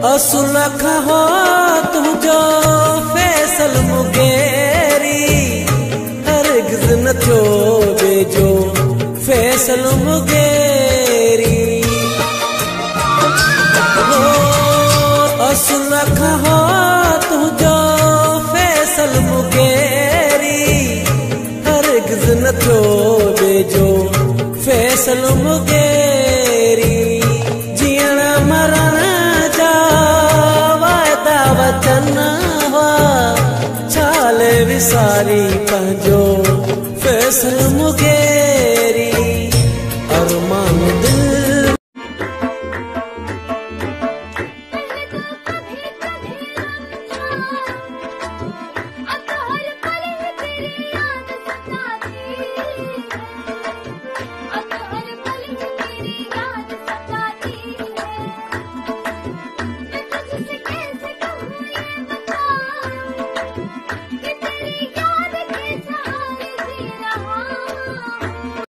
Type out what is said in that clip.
असुल खहो तुझो फैसल मुगेरी हरगिज़ न थियो बेजो फैसल मुगेरी असुल खहो तुझो फैसल मुगेरी हरगिज़ न थियो बेजो फैसल मुगेरी।